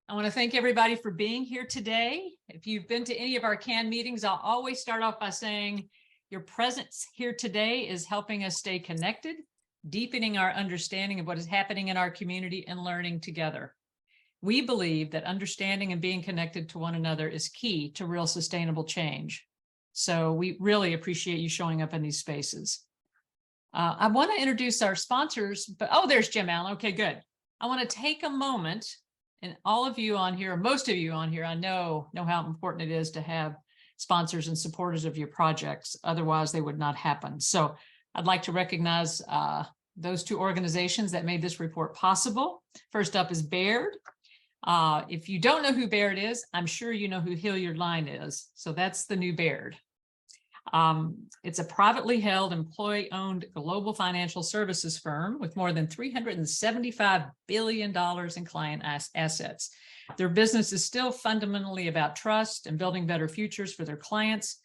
I want to thank everybody for being here today. If you've been to any of our CAN meetings, I'll always start off by saying your presence here today is helping us stay connected, deepening our understanding of what is happening in our community and learning together. We believe that understanding and being connected to one another is key to real sustainable change. So we really appreciate you showing up in these spaces. I want to introduce our sponsors, but there's Jim Allen. Okay, good. I want to take a moment, and all of you on here, most of you on here, I know how important it is to have sponsors and supporters of your projects. Otherwise, they would not happen. So I'd like to recognize those two organizations that made this report possible. First up is Baird. If you don't know who Baird is, I'm sure you know who Hilliard Lyne is. So that's the new Baird. It's a privately held, employee-owned global financial services firm with more than $375 billion in client assets. Their business is still fundamentally about trust and building better futures for their clients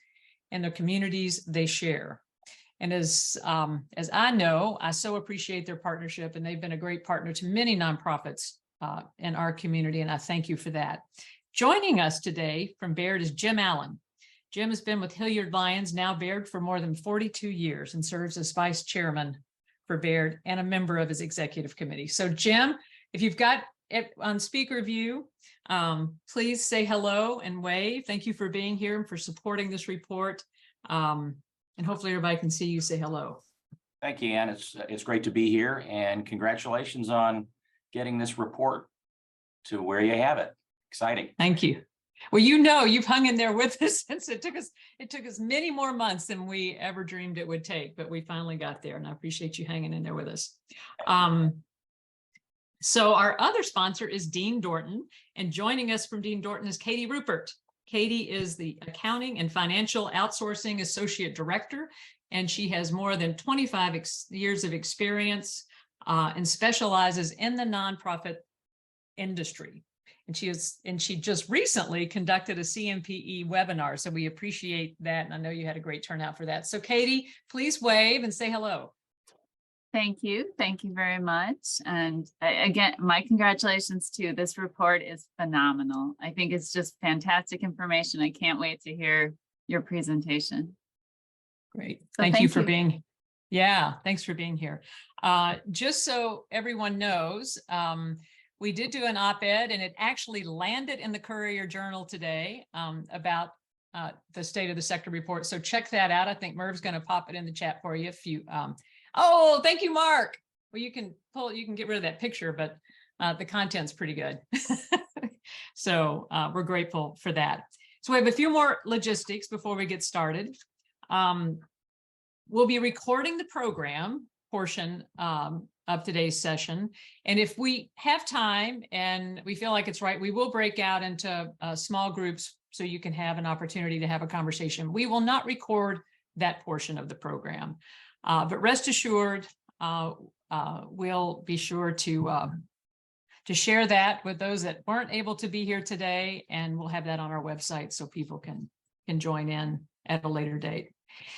and the communities they share. And as I know, I so appreciate their partnership, and they've been a great partner to many nonprofits in our community, and I thank you for that. Joining us today from Baird is Jim Allen. Jim has been with Hilliard Lyne, now Baird, for more than 42 years and serves as vice chairman for Baird and a member of his executive committee. So Jim, if you've got it on speaker view, please say hello and wave. Thank you for being here and for supporting this report. And hopefully everybody can see you say hello. Thank you, Ann. It's great to be here, and congratulations on getting this report to where you have it. Exciting. Thank you. Well, you've hung in there with us since it took us many more months than we ever dreamed it would take, but we finally got there, and I appreciate you hanging in there with us. So our other sponsor is Dean Dorton, and joining us from Dean Dorton is Katie Rupert. Katie is the Accounting and Financial Outsourcing Associate Director, and she has more than 25 years of experience and specializes in the nonprofit industry. And she just recently conducted a CMPE webinar, so we appreciate that, and I know you had a great turnout for that. So Katie, please wave and say hello. Thank you very much. And again, my congratulations too. This report is phenomenal. I think it's just fantastic information. I can't wait to hear your presentation. Great. So thank you for being. Yeah, thanks for being here. Just so everyone knows, we did do an op-ed, and it actually landed in the Courier Journal today about the state of the sector report. So check that out. I think Merv's going to pop it in the chat for you if you. Oh, thank you, Mark. Well, you can get rid of that picture, but the content's pretty good. So we're grateful for that. So we have a few more logistics before we get started. We'll be recording the program portion of today's session. And if we have time and we feel like it's right, we will break out into small groups so you can have an opportunity to have a conversation. We will not record that portion of the program, but rest assured, we'll be sure to share that with those that weren't able to be here today, and we'll have that on our website so people can join in at a later date.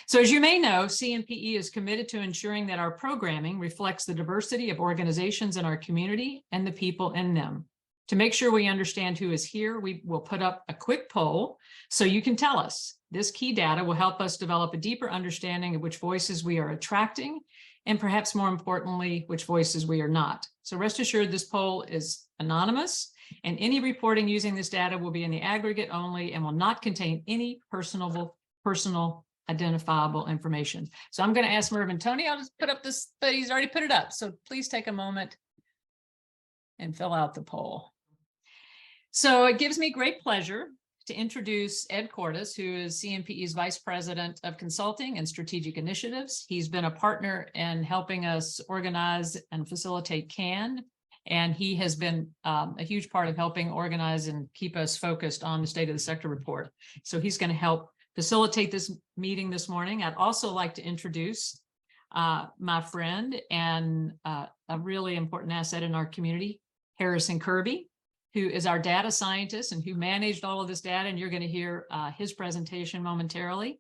So as you may know, CMPE is committed to ensuring that our programming reflects the diversity of organizations in our community and the people in them. To make sure we understand who is here, we will put up a quick poll so you can tell us. This key data will help us develop a deeper understanding of which voices we are attracting, and perhaps more importantly, which voices we are not. So rest assured, this poll is anonymous, and any reporting using this data will be in the aggregate only and will not contain any personal identifiable information. So I'm going to ask Merv and Tony, I'll just put up this, but he's already put it up. So please take a moment and fill out the poll. So it gives me great pleasure to introduce Ed Cordes, who is CMPE's Vice President of Consulting and Strategic Initiatives. He's been a partner in helping us organize and facilitate CAN, and he has been a huge part of helping organize and keep us focused on the State of the Sector report. So he's going to help facilitate this meeting this morning. I'd also like to introduce my friend and a really important asset in our community, Harrison Kirby, who is our data scientist and who managed all of this data, and you're going to hear his presentation momentarily.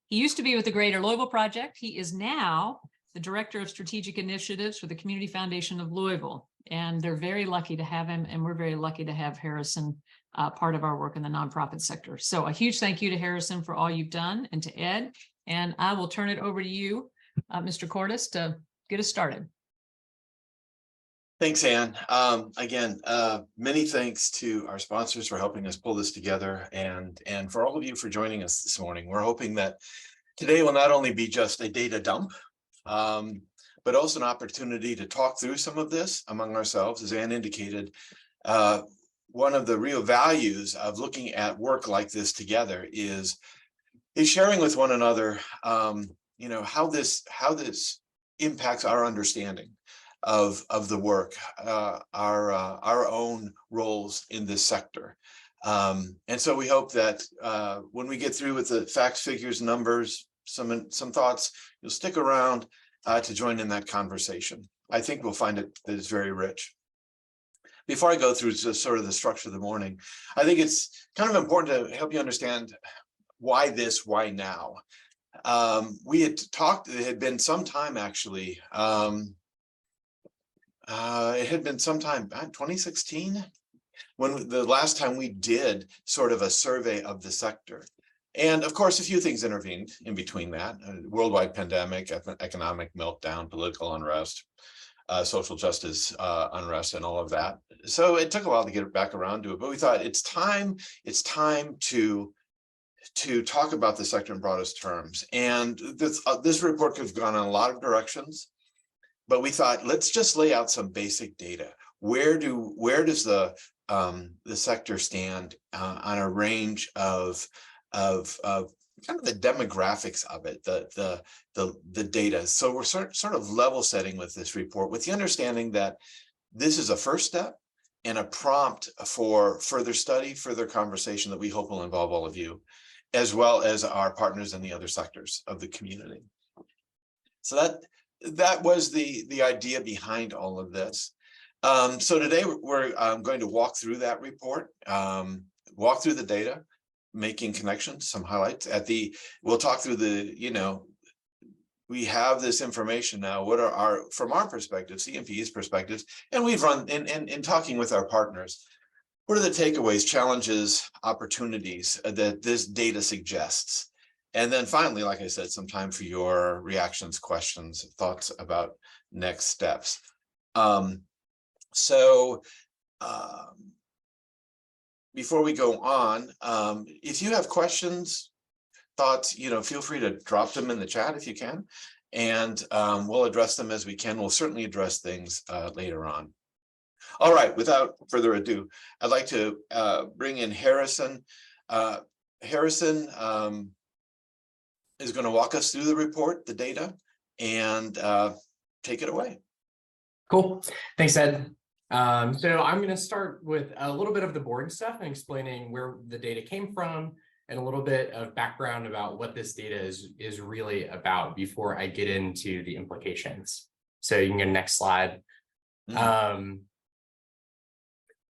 He used to be with the Greater Louisville Project. He is now the Director of Strategic Initiatives for the Community Foundation of Louisville. And they're very lucky to have him, and we're very lucky to have Harrison part of our work in the nonprofit sector. So a huge thank you to Harrison for all you've done, and to Ed. And I will turn it over to you, Mr. Cordes, to get us started. Thanks, Ann. Again, many thanks to our sponsors for helping us pull this together, and for all of you for joining us this morning. We're hoping that today will not only be just a data dump, but also an opportunity to talk through some of this among ourselves. As Ann indicated, one of the real values of looking at work like this together is sharing with one another, how this impacts our understanding of the work, our own roles in this sector. And so we hope that when we get through with the facts, figures, numbers, some thoughts, you'll stick around to join in that conversation. I think we'll find that it's very rich. Before I go through just sort of the structure of the morning, I think it's kind of important to help you understand why this, why now. We had talked, it had been some time actually. It had been sometime 2016 when the last time we did sort of a survey of the sector. And of course, a few things intervened in between that: worldwide pandemic, economic meltdown, political unrest, social justice unrest, and all of that. So it took a while to get back around to it, but we thought it's time to talk about the sector in broadest terms. And this report could have gone in a lot of directions, but we thought, let's just lay out some basic data. Where does the sector stand on a range of kind of the demographics of it, the data. So we're sort of level setting with this report, with the understanding that this is a first step and a prompt for further study, further conversation that we hope will involve all of you, as well as our partners in the other sectors of the community. So that was the idea behind all of this. So today we're going to walk through that report, walk through the data, making connections, some highlights. We'll talk through we have this information now. What are from our perspective, CMP's perspectives, and we've run in talking with our partners. What are the takeaways, challenges, opportunities that this data suggests? And then finally, like I said, some time for your reactions, questions, thoughts about next steps. Before we go on, if you have questions, thoughts, feel free to drop them in the chat if you can, and we'll address them as we can. We'll certainly address things later on. All right, without further ado, I'd like to bring in Harrison. Harrison is going to walk us through the report, the data, and take it away. Cool. Thanks, Ed. So I'm going to start with a little bit of the boring stuff and explaining where the data came from and a little bit of background about what this data is really about before I get into the implications. So you can get next slide. In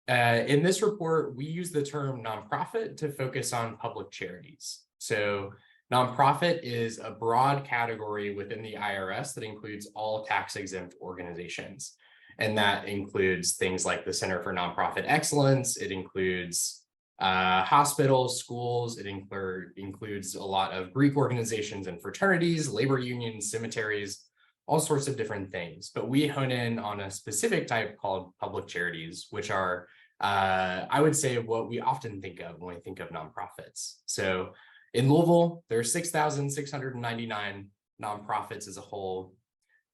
this report, we use the term nonprofit to focus on public charities. So nonprofit is a broad category within the IRS that includes all tax-exempt organizations. And that includes things like the Center for Nonprofit Excellence. It includes hospitals, schools. It includes a lot of Greek organizations and fraternities, labor unions, cemeteries, all sorts of different things. But we hone in on a specific type called public charities, which are, I would say, what we often think of when we think of nonprofits. So in Louisville, there are 6,699 nonprofits as a whole.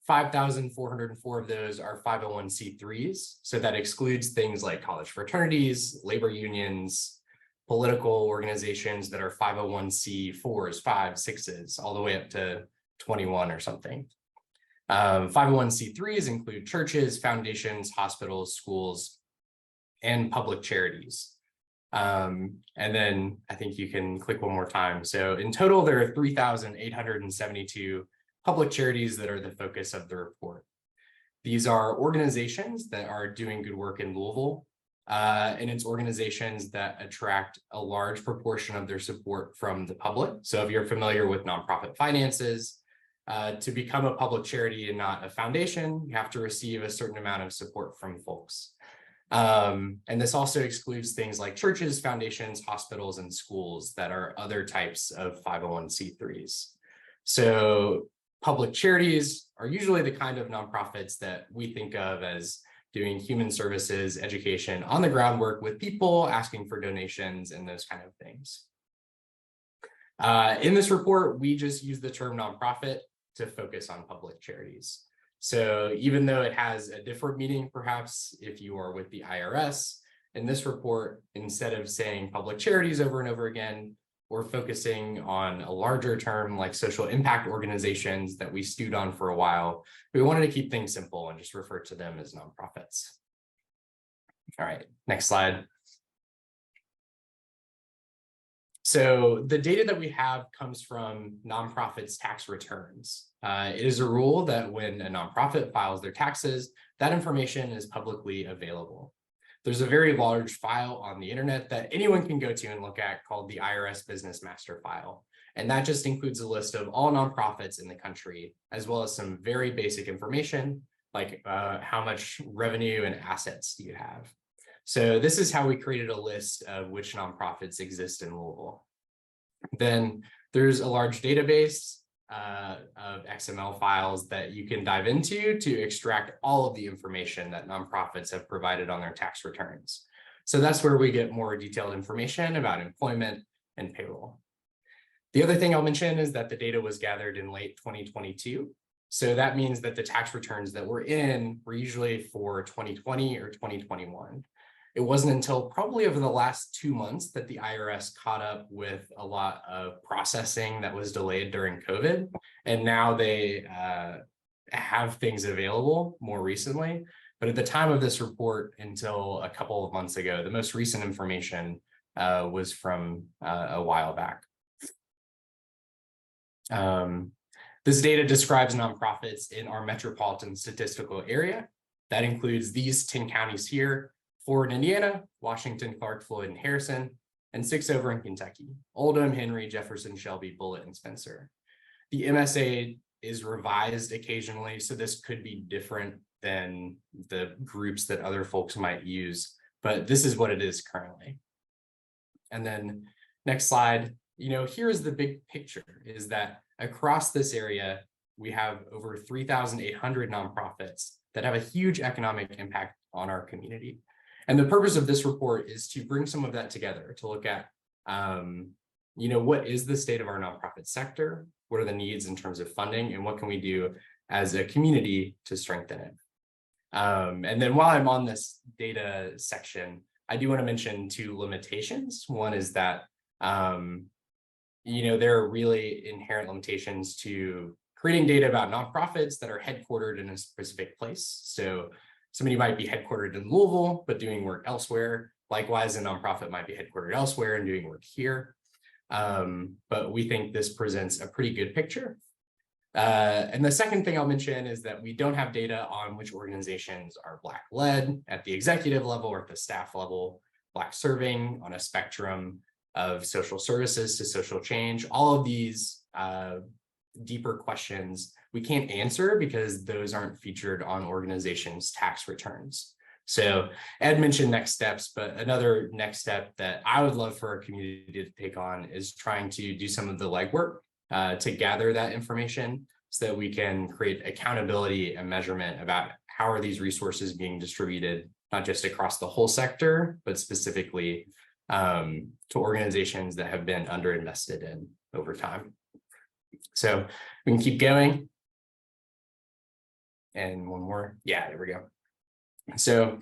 5,404 of those are 501c3s. So that excludes things like college fraternities, labor unions, political organizations that are 501c4s, 5s, 6s, all the way up to 21 or something. 501c3s include churches, foundations, hospitals, schools, and public charities. And then I think you can click one more time. So in total, there are 3,872 public charities that are the focus of the report. These are organizations that are doing good work in Louisville, and it's organizations that attract a large proportion of their support from the public. So if you're familiar with nonprofit finances, To become a public charity and not a foundation, you have to receive a certain amount of support from folks. And this also excludes things like churches, foundations, hospitals, and schools that are other types of 501c3s. So public charities are usually the kind of nonprofits that we think of as doing human services, education, on the ground work with people, asking for donations, and those kind of things. In this report, we just use the term nonprofit to focus on public charities. So even though it has a different meaning, perhaps if you are with the IRS, in this report, instead of saying public charities over and over again, we're focusing on a larger term like social impact organizations that we stewed on for a while. We wanted to keep things simple and just refer to them as nonprofits. All right, next slide. So the data that we have comes from nonprofits' tax returns. It is a rule that when a nonprofit files their taxes, that information is publicly available. There's a very large file on the internet that anyone can go to and look at called the IRS Business Master File. And that just includes a list of all nonprofits in the country, as well as some very basic information like how much revenue and assets do you have. So this is how we created a list of which nonprofits exist in Louisville. Then there's a large database of XML files that you can dive into to extract all of the information that nonprofits have provided on their tax returns. So that's where we get more detailed information about employment and payroll. The other thing I'll mention is that the data was gathered in late 2022. So that means that the tax returns that we're in were usually for 2020 or 2021. It wasn't until probably over the last 2 months that the IRS caught up with a lot of processing that was delayed during COVID. And now they have things available more recently. But at the time of this report, until a couple of months ago, the most recent information was from a while back. This data describes nonprofits in our metropolitan statistical area. That includes these 10 counties here: 4 in Indiana, Washington, Clark, Floyd, and Harrison, and 6 over in Kentucky: Oldham, Henry, Jefferson, Shelby, Bullitt, and Spencer. The MSA is revised occasionally, so this could be different than the groups that other folks might use, but this is what it is currently. And then next slide, here is the big picture, is that across this area, we have over 3,800 nonprofits that have a huge economic impact on our community. And the purpose of this report is to bring some of that together to look at, what is the state of our nonprofit sector? What are the needs in terms of funding? And what can we do as a community to strengthen it? And then while I'm on this data section, I do want to mention 2 limitations. One is that, there are really inherent limitations to creating data about nonprofits that are headquartered in a specific place. So somebody might be headquartered in Louisville, but doing work elsewhere. Likewise, a nonprofit might be headquartered elsewhere and doing work here. But we think this presents a pretty good picture. And the second thing I'll mention is that we don't have data on which organizations are Black-led at the executive level or at the staff level, Black serving on a spectrum of social services to social change. All of these deeper questions we can't answer because those aren't featured on organizations' tax returns. So Ed mentioned next steps, but another next step that I would love for our community to take on is trying to do some of the legwork to gather that information so that we can create accountability and measurement about how are these resources being distributed, not just across the whole sector, but specifically to organizations that have been underinvested in over time. So we can keep going. And one more. Yeah, there we go. So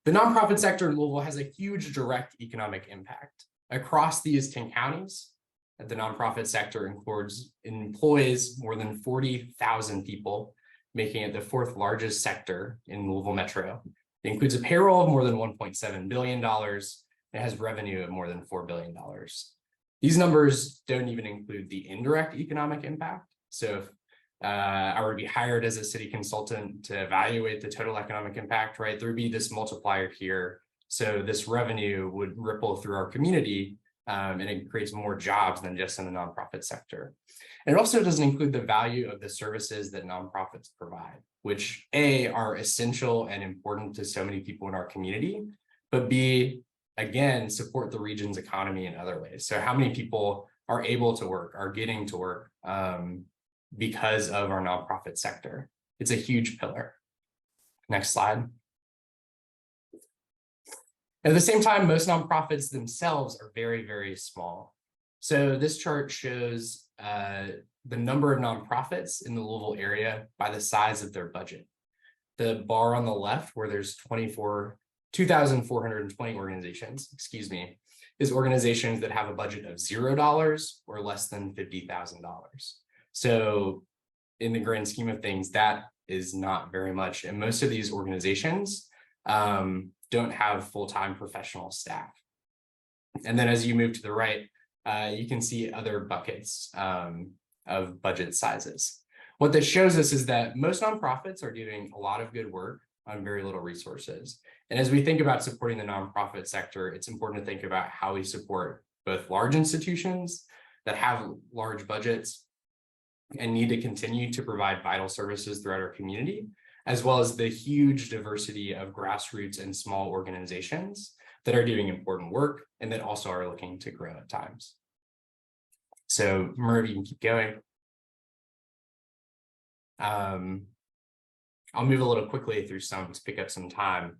the nonprofit sector in Louisville has a huge direct economic impact. Across these 10 counties, the nonprofit sector employs more than 40,000 people, making it the 4th largest sector in Louisville Metro. It includes a payroll of more than $1.7 billion. It has revenue of more than $4 billion. These numbers don't even include the indirect economic impact. So if I were to be hired as a city consultant to evaluate the total economic impact, right, there would be this multiplier here. So this revenue would ripple through our community And it creates more jobs than just in the nonprofit sector. And it also doesn't include the value of the services that nonprofits provide, which A, are essential and important to so many people in our community, but B, again, support the region's economy in other ways. So how many people are able to work, are getting to work because of our nonprofit sector? It's a huge pillar. Next slide. At the same time, most nonprofits themselves are very, very small. So this chart shows the number of nonprofits in the Louisville area by the size of their budget. The bar on the left, where there's 2,420 organizations, excuse me, is organizations that have a budget of $0 or less than $50,000. So in the grand scheme of things, that is not very much. And most of these organizations don't have full-time professional staff. And then as you move to the right, you can see other buckets of budget sizes. What this shows us is that most nonprofits are doing a lot of good work on very little resources. And as we think about supporting the nonprofit sector, it's important to think about how we support both large institutions that have large budgets and need to continue to provide vital services throughout our community, as well as the huge diversity of grassroots and small organizations that are doing important work and that also are looking to grow at times. So Merv, you can keep going. I'll move a little quickly through some to pick up some time.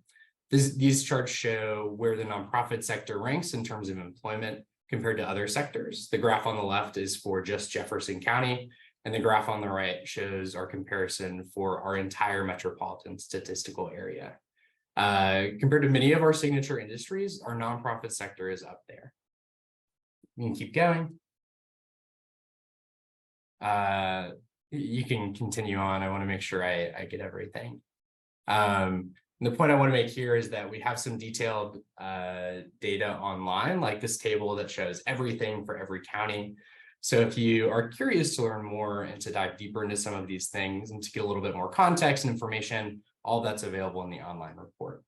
These charts show where the nonprofit sector ranks in terms of employment compared to other sectors. The graph on the left is for just Jefferson County, and the graph on the right shows our comparison for our entire metropolitan statistical area. Compared to many of our signature industries, our nonprofit sector is up there. You can keep going. You can continue on. I want to make sure I get everything. The point I want to make here is that we have some detailed data online, like this table that shows everything for every county. So if you are curious to learn more and to dive deeper into some of these things and to get a little bit more context and information, all that's available in the online report.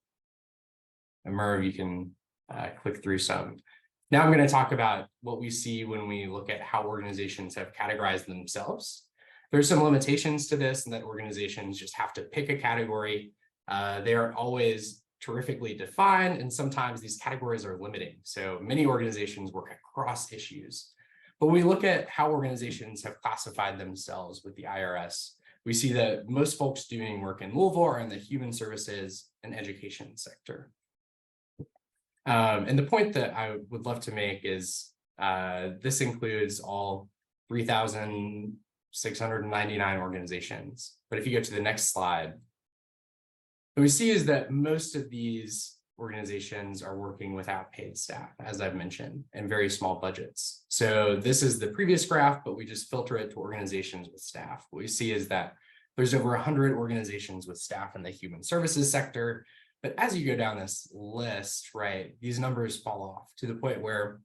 And Merv, you can click through some. Now I'm going to talk about what we see when we look at how organizations have categorized themselves. There's some limitations to this, and that organizations just have to pick a category. They are always terrifically defined, and sometimes these categories are limiting. So many organizations work across issues. But when we look at how organizations have classified themselves with the IRS, we see that most folks doing work in Louisville are in the human services and education sector. And the point that I would love to make is this includes all 3,699 organizations. But if you go to the next slide, what we see is that most of these organizations are working without paid staff, as I've mentioned, and very small budgets. So this is the previous graph, but we just filter it to organizations with staff. What we see is that there's over 100 organizations with staff in the human services sector. But as you go down this list, right, these numbers fall off to the point where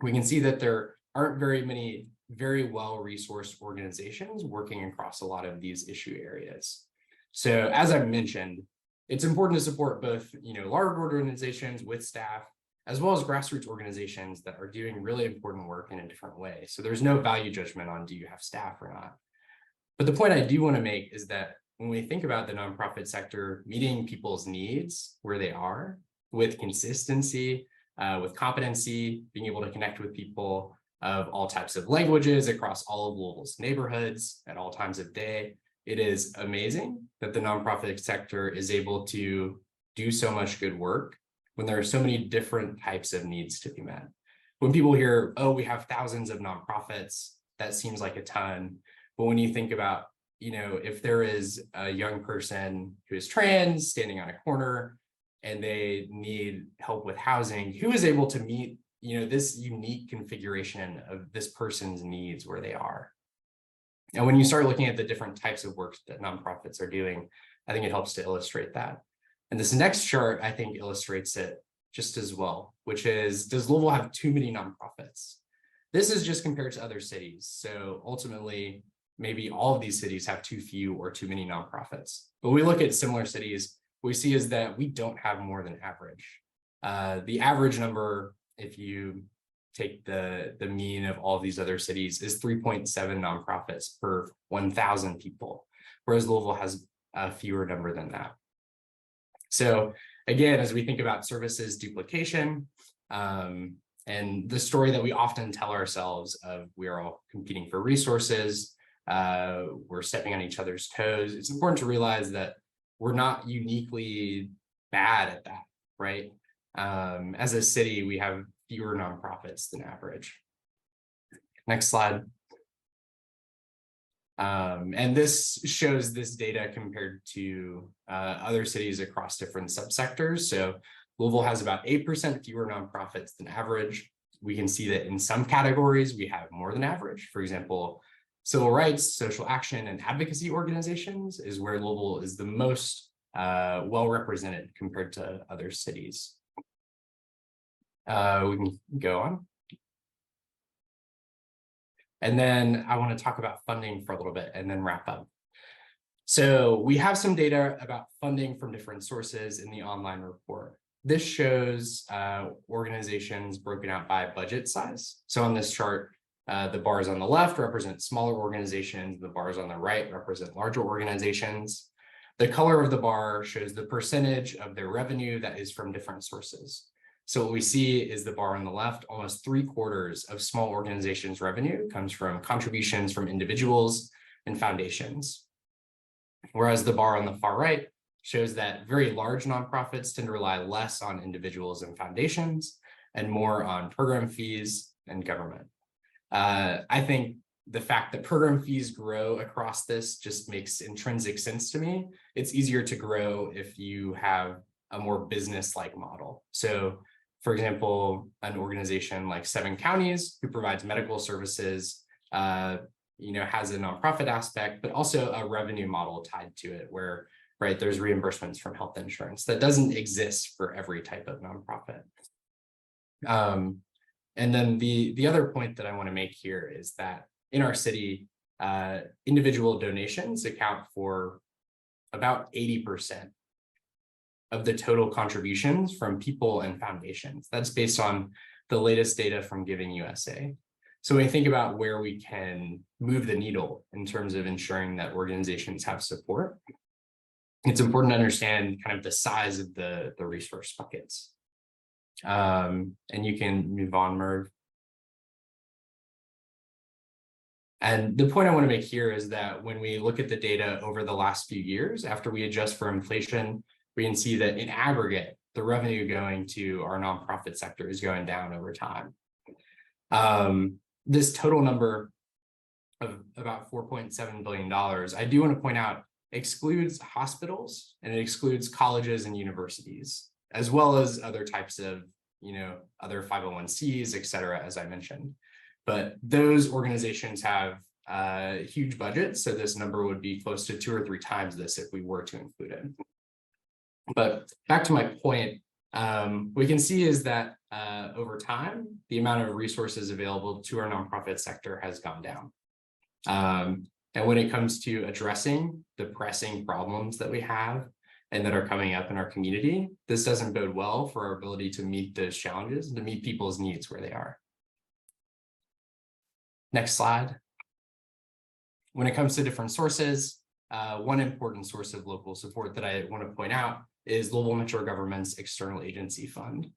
we can see that there aren't very many very well-resourced organizations working across a lot of these issue areas. So as I mentioned, it's important to support both, large organizations with staff, as well as grassroots organizations that are doing really important work in a different way. So there's no value judgment on do you have staff or not. But the point I do want to make is that when we think about the nonprofit sector meeting people's needs where they are with consistency, with competency, being able to connect with people of all types of languages across all of Louisville's neighborhoods at all times of day, it is amazing that the nonprofit sector is able to do so much good work when there are so many different types of needs to be met. When people hear, oh, we have thousands of nonprofits, that seems like a ton. But when you think about, if there is a young person who is trans standing on a corner and they need help with housing, who is able to meet, this unique configuration of this person's needs where they are? And when you start looking at the different types of work that nonprofits are doing, I think it helps to illustrate that. And this next chart, I think, illustrates it just as well, which is, does Louisville have too many nonprofits? This is just compared to other cities. So ultimately, maybe all of these cities have too few or too many nonprofits. But we look at similar cities, what we see is that we don't have more than average. The average number, if you take the mean of all of these other cities, is 3.7 nonprofits per 1,000 people, whereas Louisville has a fewer number than that. So again, as we think about services duplication, and the story that we often tell ourselves of we are all competing for resources, we're stepping on each other's toes, it's important to realize that we're not uniquely bad at that, right? As a city, we have fewer nonprofits than average. Next slide. And this shows this data compared to other cities across different subsectors. So Louisville has about 8% fewer nonprofits than average. We can see that in some categories, we have more than average. For example, civil rights, social action, and advocacy organizations is where Louisville is the most well represented compared to other cities. We can go on. And then I want to talk about funding for a little bit and then wrap up. So we have some data about funding from different sources in the online report. This shows organizations broken out by budget size. So on this chart, the bars on the left represent smaller organizations, the bars on the right represent larger organizations. The color of the bar shows the percentage of their revenue that is from different sources. So what we see is the bar on the left, almost 3/4 of small organizations' revenue comes from contributions from individuals and foundations. Whereas the bar on the far right shows that very large nonprofits tend to rely less on individuals and foundations and more on program fees and government. I think the fact that program fees grow across this just makes intrinsic sense to me. It's easier to grow if you have a more business-like model. So for example, an organization like 7 Counties who provides medical services, has a nonprofit aspect, but also a revenue model tied to it where, right, there's reimbursements from health insurance that doesn't exist for every type of nonprofit. And then the other point that I want to make here is that in our city, individual donations account for about 80% of the total contributions from people and foundations. That's based on the latest data from Giving USA. So when you think about where we can move the needle in terms of ensuring that organizations have support, it's important to understand kind of the size of the resource buckets. And you can move on, Merv. And the point I want to make here is that when we look at the data over the last few years, after we adjust for inflation, we can see that in aggregate, the revenue going to our nonprofit sector is going down over time. This total number of about $4.7 billion, I do want to point out, excludes hospitals and it excludes colleges and universities, as well as other types of, other 501(c)s, et cetera, as I mentioned. But those organizations have huge budgets, so this number would be close to 2 or 3 times this if we were to include it. But back to my point, we can see is that over time, the amount of resources available to our nonprofit sector has gone down. And when it comes to addressing the pressing problems that we have and that are coming up in our community, this doesn't bode well for our ability to meet those challenges and to meet people's needs where they are. Next slide. When it comes to different sources, one important source of local support that I want to point out is Louisville Metro Government's External Agency Fund.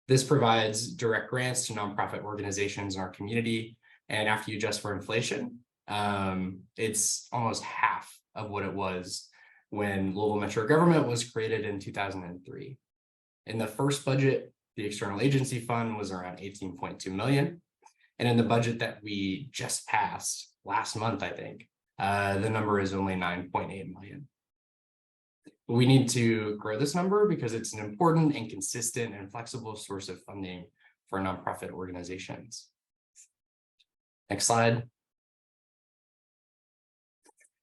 This provides direct grants to nonprofit organizations in our community. And after you adjust for inflation, it's almost half of what it was when Louisville Metro Government was created in 2003. In the first budget, the External Agency Fund was around 18.2 million. And in the budget that we just passed last month, I think, the number is only 9.8 million. We need to grow this number because it's an important and consistent and flexible source of funding for nonprofit organizations. Next slide.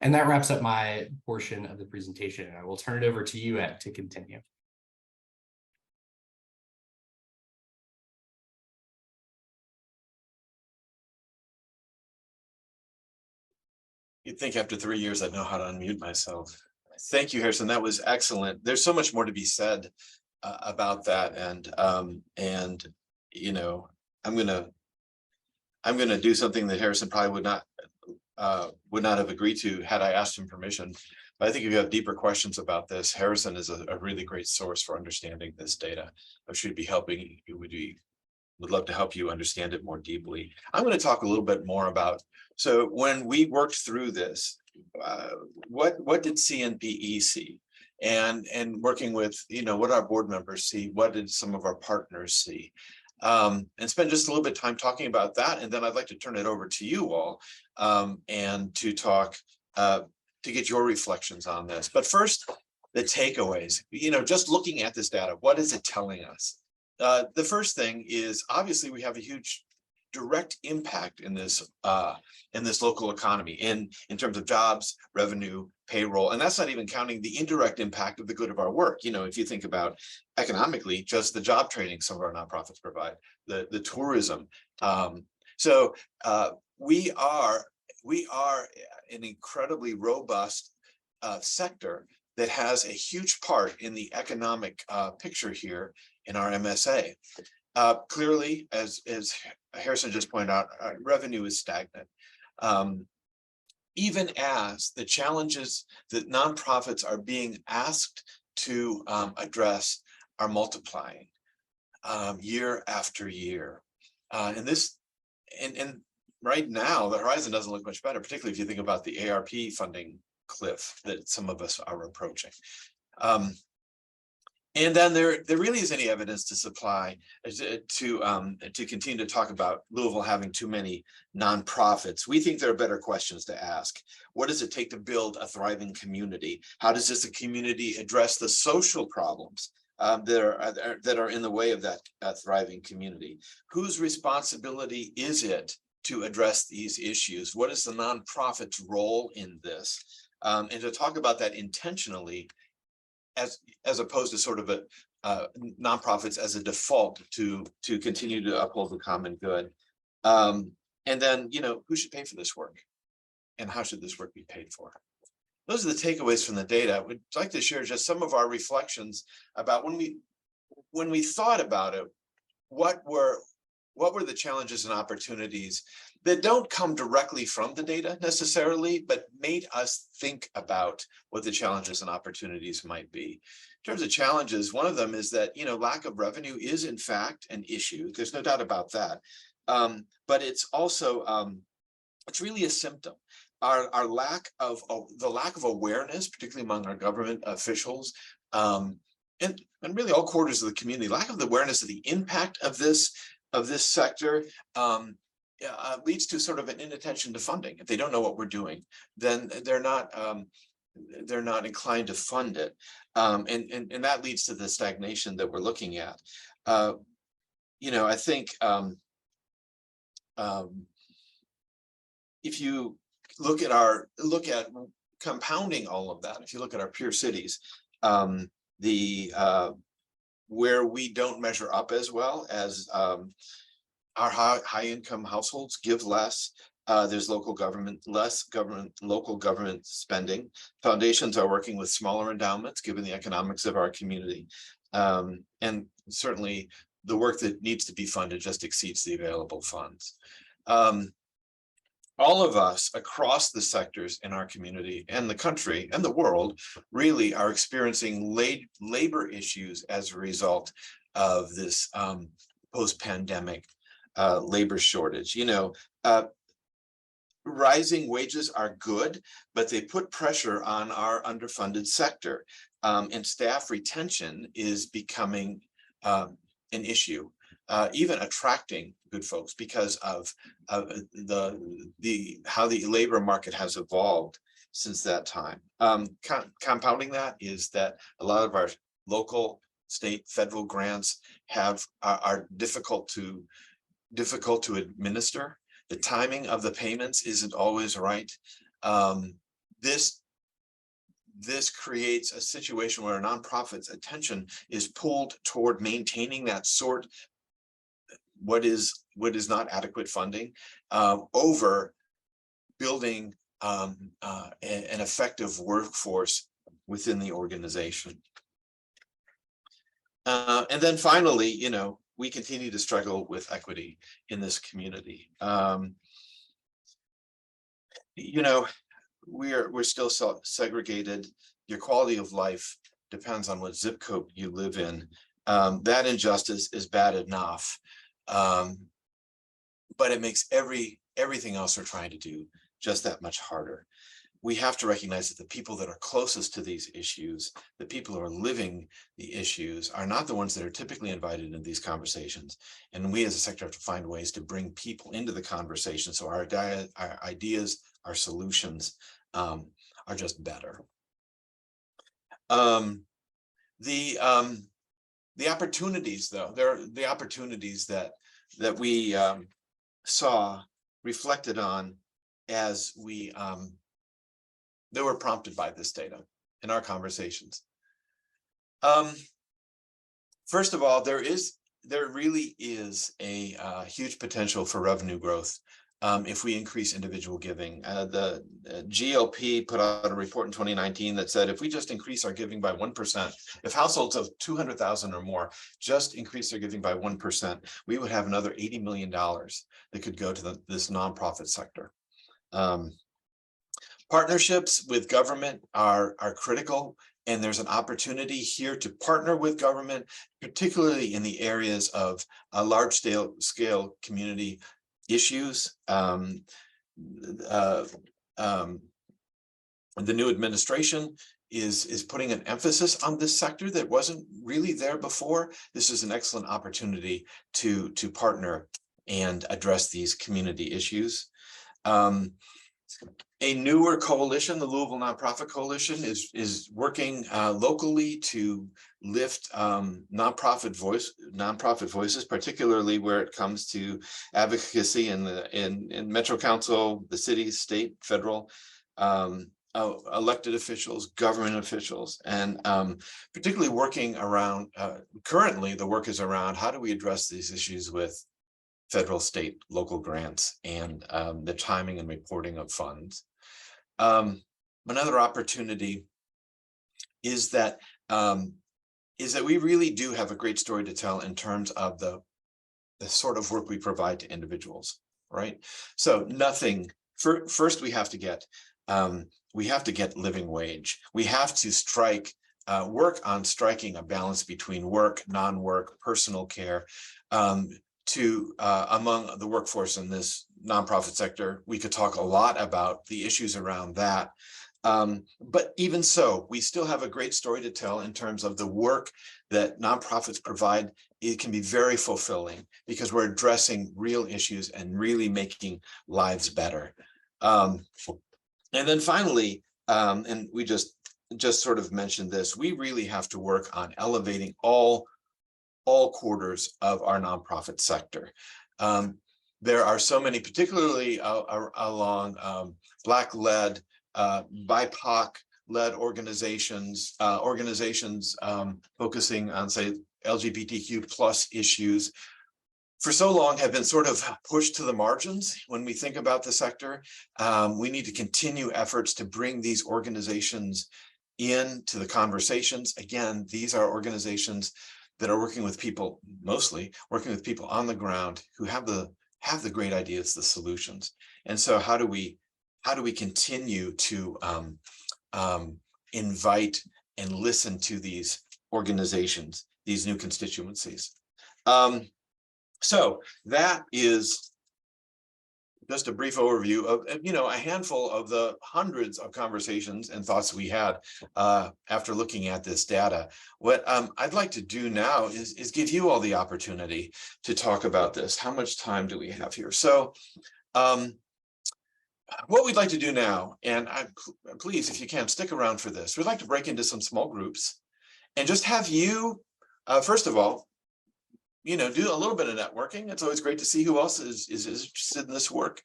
And that wraps up my portion of the presentation. I will turn it over to you, Ed, to continue. You'd think after 3 years, I'd know how to unmute myself. Thank you, Harrison. That was excellent. There's so much more to be said about that. And I'm gonna do something that Harrison probably would not have agreed to had I asked him permission. But I think if you have deeper questions about this, Harrison is a really great source for understanding this data. I should be helping. Would love to help you understand it more deeply. I'm going to talk a little bit more about, so when we worked through this, what did CNPE see? And working with, what our board members see, what did some of our partners see? And spend just a little bit of time talking about that. And then I'd like to turn it over to you all and to talk, to get your reflections on this. But first, the takeaways, just looking at this data, what is it telling us? The first thing is obviously we have a huge direct impact in this local economy in terms of jobs, revenue, payroll, and that's not even counting the indirect impact of the good of our work. If you think about economically, just the job training some of our nonprofits provide, the tourism. So we are an incredibly robust sector that has a huge part in the economic picture here in our MSA. Clearly, as Harrison just pointed out, revenue is stagnant. Even as the challenges that nonprofits are being asked to address are multiplying year after year. And right now, the horizon doesn't look much better, particularly if you think about the ARP funding cliff that some of us are approaching. And then there really isn't any evidence to supply to continue to talk about Louisville having too many nonprofits. We think there are better questions to ask. What does it take to build a thriving community? How does this community address the social problems that are in the way of that thriving community? Whose responsibility is it to address these issues? What is the nonprofit's role in this? And to talk about that intentionally, as opposed to sort of a nonprofits as a default to continue to uphold the common good. And then, who should pay for this work? And how should this work be paid for? Those are the takeaways from the data. We'd like to share just some of our reflections about when we thought about it, what were the challenges and opportunities that don't come directly from the data necessarily, but made us think about what the challenges and opportunities might be. In terms of challenges, one of them is that, lack of revenue is in fact an issue. There's no doubt about that. But it's also, it's really a symptom. Our lack of awareness, particularly among our government officials, and really all quarters of the community, lack of the awareness of the impact of this sector leads to sort of an inattention to funding. If they don't know what we're doing, then they're not inclined to fund it, and that leads to the stagnation that we're looking at. I think if you look at compounding all of that, if you look at our peer cities, where we don't measure up as well as our high income households give less. There's local government spending. Foundations are working with smaller endowments, given the economics of our community. And certainly the work that needs to be funded just exceeds the available funds. All of us across the sectors in our community and the country and the world really are experiencing labor issues as a result of this post-pandemic labor shortage. Rising wages are good, but they put pressure on our underfunded sector, and staff retention is becoming an issue. Even attracting good folks because of how the labor market has evolved since that time. Compounding that is that a lot of our local, state, federal grants are difficult to administer. The timing of the payments isn't always right. This creates a situation where a nonprofit's attention is pulled toward maintaining that what is not adequate funding over building an effective workforce within the organization. And then finally, we continue to struggle with equity in this community. You know, we're still segregated. Your quality of life depends on what zip code you live in. That injustice is bad enough, but it makes everything else we're trying to do just that much harder. We have to recognize that the people that are closest to these issues, the people who are living the issues, are not the ones that are typically invited into these conversations. And we as a sector have to find ways to bring people into the conversation so our ideas, our solutions are just better. The opportunities, though, the opportunities that we saw reflected on as we that were prompted by this data in our conversations. First of all, there really is a huge potential for revenue growth if we increase individual giving. The GLP put out a report in 2019 that said if we just increase our giving by 1%, if households of 200,000 or more just increase their giving by 1%, we would have another $80 million that could go to this nonprofit sector. Partnerships with government are critical, and there's an opportunity here to partner with government, particularly in the areas of large scale community issues. The new administration is putting an emphasis on this sector that wasn't really there before. This is an excellent opportunity to partner and address these community issues. A newer coalition, the Louisville Nonprofit Coalition, is working locally to lift nonprofit voices, particularly where it comes to advocacy in Metro Council, the city, state, federal, elected officials, government officials, and particularly working around. Currently, the work is around how do we address these issues with federal, state, local grants and the timing and reporting of funds. Another opportunity is that we really do have a great story to tell in terms of the sort of work we provide to individuals, right? So first we have to get living wage. We have to work on striking a balance between work, non-work, personal care, among the workforce in this nonprofit sector. We could talk a lot about the issues around that. But even so, we still have a great story to tell in terms of the work that nonprofits provide. It can be very fulfilling because we're addressing real issues and really making lives better. And then finally, and we just sort of mentioned this, we really have to work on elevating all quarters of our nonprofit sector. There are so many, particularly along Black-led, BIPOC-led organizations, focusing on, say, LGBTQ plus issues, for so long have been sort of pushed to the margins when we think about the sector. We need to continue efforts to bring these organizations into the conversations. Again, these are organizations that are working with people, mostly working with people on the ground who have the great ideas, the solutions. And so how do we continue to invite and listen to these organizations, these new constituencies? So that is just a brief overview of, a handful of the hundreds of conversations and thoughts we had after looking at this data. What I'd like to do now is give you all the opportunity to talk about this. How much time do we have here? So what we'd like to do now, and please, if you can, stick around for this. We'd like to break into some small groups and just have you, first of all, do a little bit of networking. It's always great to see who else is interested in this work,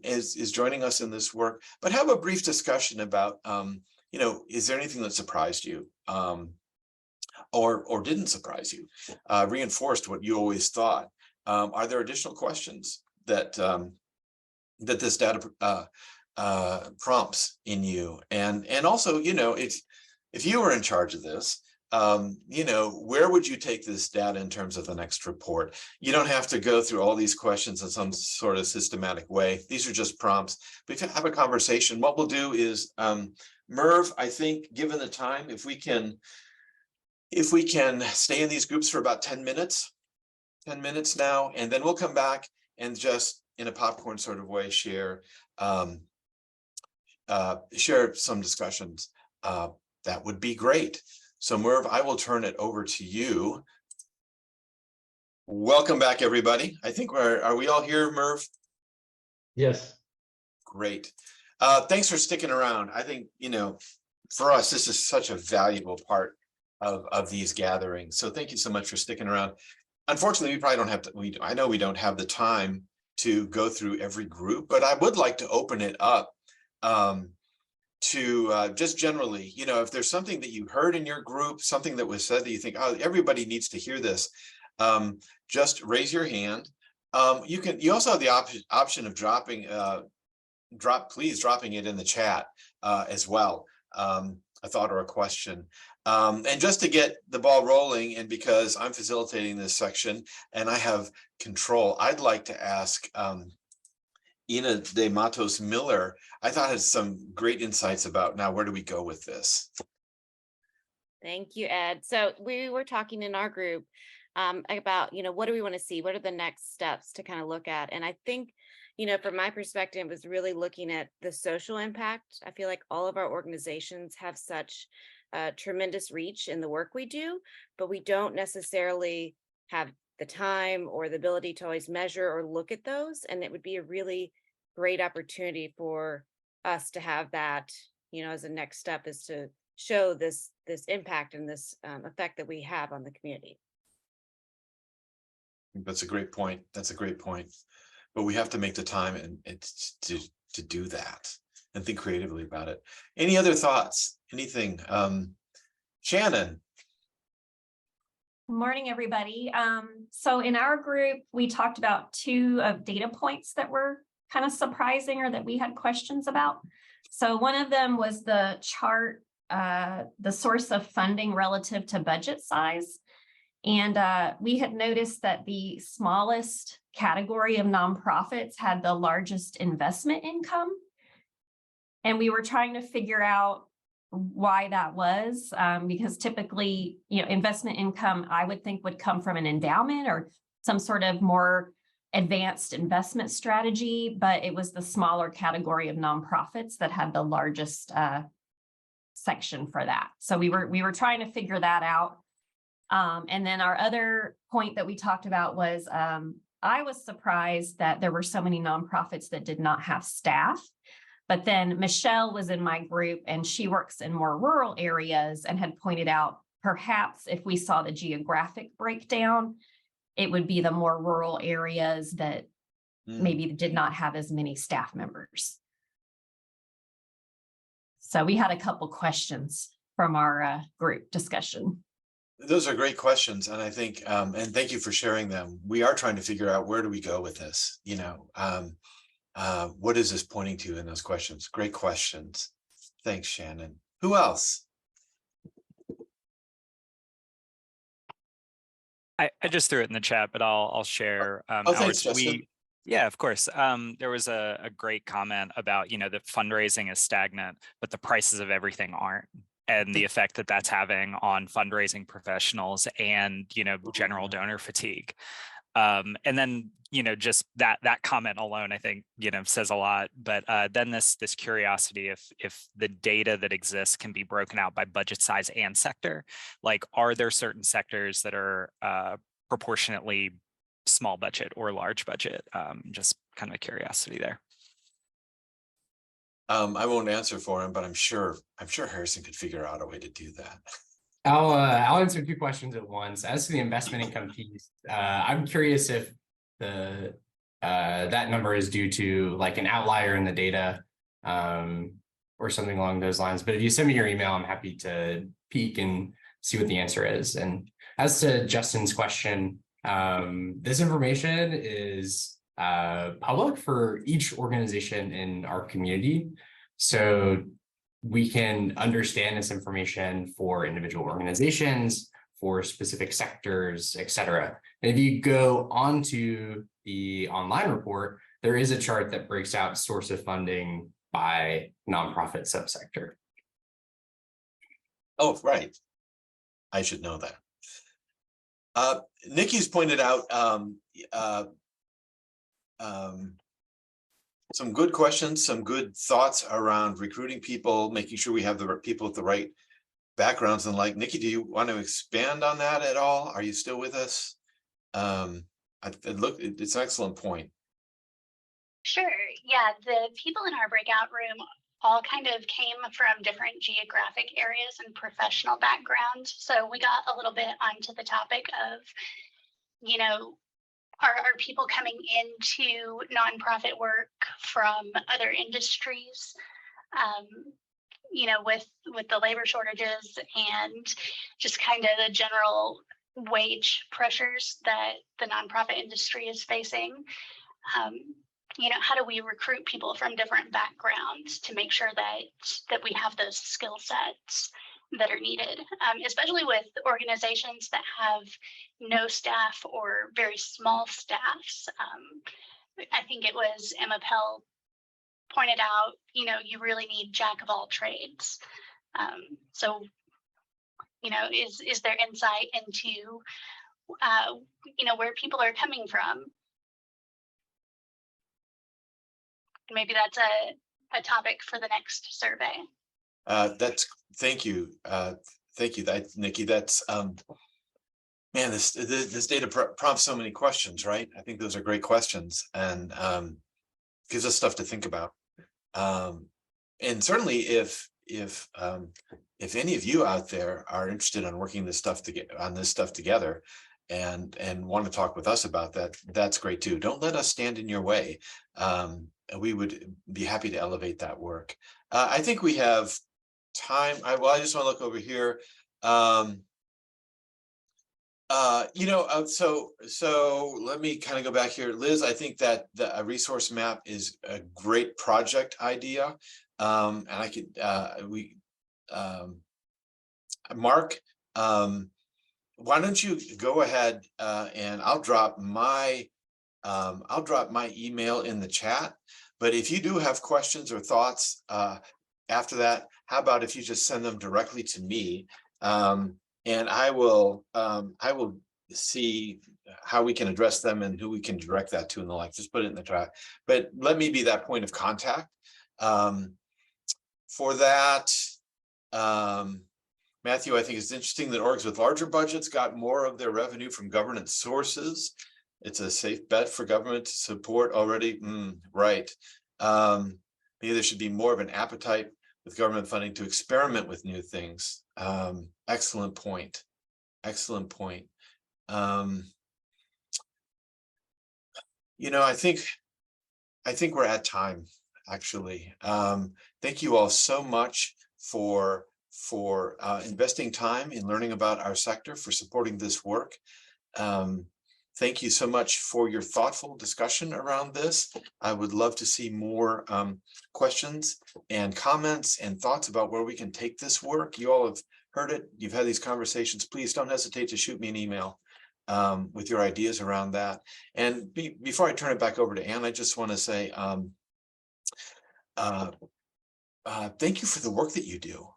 is joining us in this work, but have a brief discussion about, is there anything that surprised you or didn't surprise you, reinforced what you always thought? Are there additional questions that this data prompts in you? And also, if you were in charge of this, you know, where would you take this data in terms of the next report? You don't have to go through all these questions in some sort of systematic way. These are just prompts. We can have a conversation. What we'll do is, Merv, I think, given the time, if we can stay in these groups for about 10 minutes now, and then we'll come back and just in a popcorn sort of way share some discussions. That would be great. So Merv, I will turn it over to you. Welcome back, everybody. I think are we all here, Merv? Yes. Great. Thanks for sticking around. I think, you know, for us, this is such a valuable part of these gatherings. So thank you so much for sticking around. Unfortunately, we probably don't have to, I know we don't have the time to go through every group, but I would like to open it up to just generally, you know, if there's something that you heard in your group, something that was said that you think, oh, everybody needs to hear this, just raise your hand. You also have the option of dropping it in the chat as well, a thought or a question. And just to get the ball rolling, and because I'm facilitating this section and I have control, I'd like to ask Ina de Matos Miller, I thought had some great insights about now, where do we go with this? Thank you, Ed. So we were talking in our group about, you know, what do we want to see? What are the next steps to kind of look at? And I think, you know, from my perspective, it was really looking at the social impact. I feel like all of our organizations have such tremendous reach in the work we do, but we don't necessarily have the time or the ability to always measure or look at those. And it would be a really great opportunity for us to have that, you know, as a next step, is to show this impact and this effect that we have on the community. That's a great point. That's a great point. But we have to make the time and it's to do that and think creatively about it. Any other thoughts? Anything? Shannon. Good morning, everybody. So in our group, we talked about 2 data points that were kind of surprising or that we had questions about. So one of them was the chart, the source of funding relative to budget size. And we had noticed that the smallest category of nonprofits had the largest investment income. And we were trying to figure out why that was, because typically, you know, investment income, I would think, would come from an endowment or some sort of more advanced investment strategy, but it was the smaller category of nonprofits that had the largest section for that. So we were trying to figure that out. And then our other point that we talked about was I was surprised that there were so many nonprofits that did not have staff. But then Michelle was in my group and she works in more rural areas and had pointed out perhaps if we saw the geographic breakdown, it would be the more rural areas that maybe did not have as many staff members. So we had a couple questions from our group discussion. Those are great questions. And I think, and thank you for sharing them. We are trying to figure out, where do we go with this? You know, what is this pointing to in those questions? Great questions. Thanks, Shannon. Who else? I just threw it in the chat, but I'll share. Thanks, Justin. Yeah, of course. There was a great comment about, you know, that fundraising is stagnant, but the prices of everything aren't, and the effect that that's having on fundraising professionals and, you know, general donor fatigue. And then, you know, just that comment alone, I think, you know, says a lot. But then this curiosity, if the data that exists can be broken out by budget size and sector, like, are there certain sectors that are proportionately small budget or large budget? Just kind of a curiosity there. I won't answer for him, but I'm sure Harrison could figure out a way to do that. I'll answer 2 questions at once. As to the investment income piece, I'm curious if that number is due to like an outlier in the data, or something along those lines. But if you send me your email, I'm happy to peek and see what the answer is. And as to Justin's question, this information is public for each organization in our community. So we can understand this information for individual organizations, for specific sectors, et cetera. And if you go onto the online report, there is a chart that breaks out source of funding by nonprofit subsector. Oh, right. I should know that. Nikki's pointed out some good questions, some good thoughts around recruiting people, making sure we have the people with the right backgrounds and like. Nikki, do you want to expand on that at all? Are you still with us? It's an excellent point. Sure. Yeah, the people in our breakout room all kind of came from different geographic areas and professional backgrounds. So we got a little bit onto the topic of, you know, are people coming into nonprofit work from other industries, you know, with the labor shortages and just kind of the general wage pressures that the nonprofit industry is facing. You know, how do we recruit people from different backgrounds to make sure that we have those skill sets that are needed, especially with organizations that have no staff or very small staffs. I think it was Emma Pell pointed out, you know, you really need jack of all trades. So, you know, is there insight into, you know, where people are coming from? Maybe that's a topic for the next survey. Thank you. Thank you, Nikki. That's man, this data prompts so many questions, right? I think those are great questions and gives us stuff to think about. And certainly if any of you out there are interested in working this stuff together and want to talk with us about that, that's great too. Don't let us stand in your way. We would be happy to elevate that work. I think we have time. I just want to look over here. You know, so let me kind of go back here. Liz, I think that a resource map is a great project idea. And I could, Mark, why don't you go ahead and I'll drop my email in the chat. But if you do have questions or thoughts after that, how about if you just send them directly to me, and I will see how we can address them and who we can direct that to and the like. Just put it in the chat. But let me be that point of contact. For that, Matthew, I think it's interesting that orgs with larger budgets got more of their revenue from government sources. It's a safe bet for government to support already. Right. Maybe there should be more of an appetite with government funding to experiment with new things. Excellent point. Excellent point. You know, I think we're at time, actually. Thank you all so much for investing time in learning about our sector, for supporting this work. Thank you so much for your thoughtful discussion around this. I would love to see more questions and comments and thoughts about where we can take this work. You all have heard it. You've had these conversations. Please don't hesitate to shoot me an email with your ideas around that. And before I turn it back over to Anne, I just want to say thank you for the work that you do.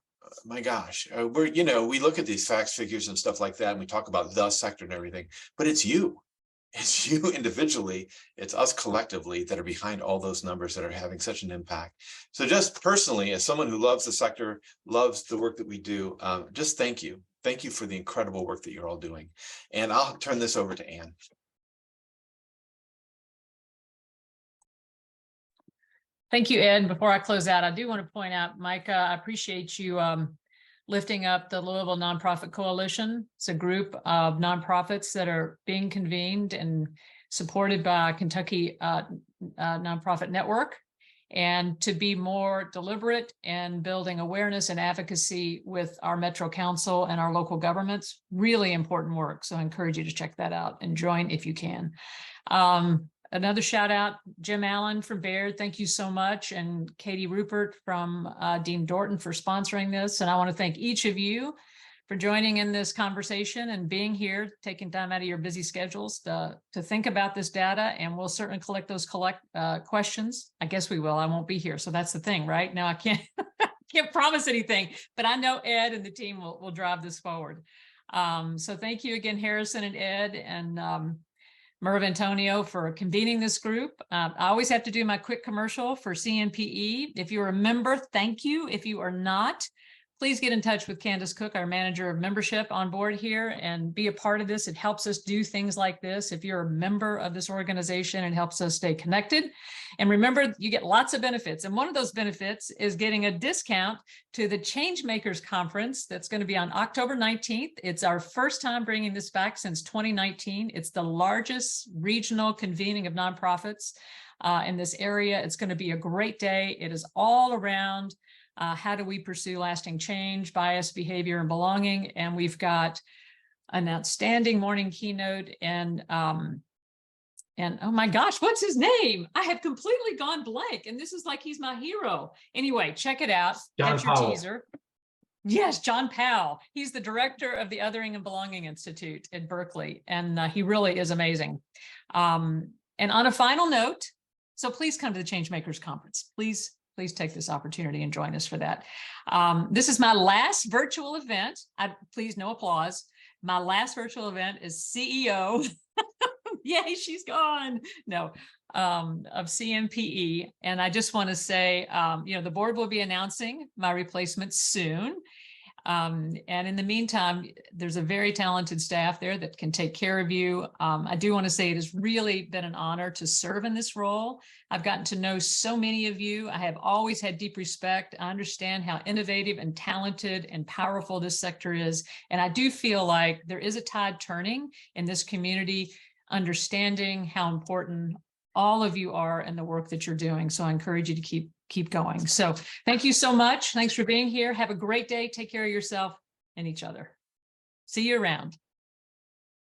My gosh, we look at these facts, figures and stuff like that, and we talk about the sector and everything, but it's you individually, it's us collectively that are behind all those numbers that are having such an impact. So just personally, as someone who loves the sector, loves the work that we do, just thank you. Thank you for the incredible work that you're all doing. And I'll turn this over to Anne. Thank you, Ed. Before I close out, I do want to point out, Micah, I appreciate you lifting up the Louisville Nonprofit Coalition. It's a group of nonprofits that are being convened and supported by Kentucky Nonprofit Network, and to be more deliberate in building awareness and advocacy with our Metro Council and our local governments. Really important work. So I encourage you to check that out and join if you can. another shout out, Jim Allen from Baird. Thank you so much. And Katie Rupert from Dean Dorton for sponsoring this. And I want to thank each of you for joining in this conversation and being here, taking time out of your busy schedules to think about this data. And we'll certainly collect those questions. I guess we will. I won't be here. So that's the thing, right? Now I can't promise anything, but I know Ed and the team will drive this forward. So thank you again, Harrison and Ed and Merv Antonio for convening this group. I always have to do my quick commercial for CNPE. If you're a member, thank you. If you are not, please get in touch with Candace Cook, our manager of membership on board here, and be a part of this. It helps us do things like this. If you're a member of this organization, it helps us stay connected. And remember, you get lots of benefits. And one of those benefits is getting a discount to the Changemakers Conference that's going to be on October 19th. It's our first time bringing this back since 2019. It's the largest regional convening of nonprofits in this area. It's going to be a great day. It is all around how do we pursue lasting change, bias, behavior, and belonging? And we've got an outstanding morning keynote and oh my gosh, what's his name? I have completely gone blank. And this is like he's my hero. Anyway, check it out. That's your teaser. Yes, John Powell. He's the director of the Othering and Belonging Institute at Berkeley, and he really is amazing. And on a final note, so please come to the Changemakers Conference. Please take this opportunity and join us for that. This is my last virtual event. Please, no applause. My last virtual event is CEO. Yay, she's gone. No, of CNPE. And I just want to say, the board will be announcing my replacement soon. And in the meantime, there's a very talented staff there that can take care of you. I do want to say it has really been an honor to serve in this role. I've gotten to know so many of you. I have always had deep respect. I understand how innovative and talented and powerful this sector is. And I do feel like there is a tide turning in this community, understanding how important all of you are in the work that you're doing. So I encourage you to keep going. So thank you so much. Thanks for being here. Have a great day. Take care of yourself and each other. See you around.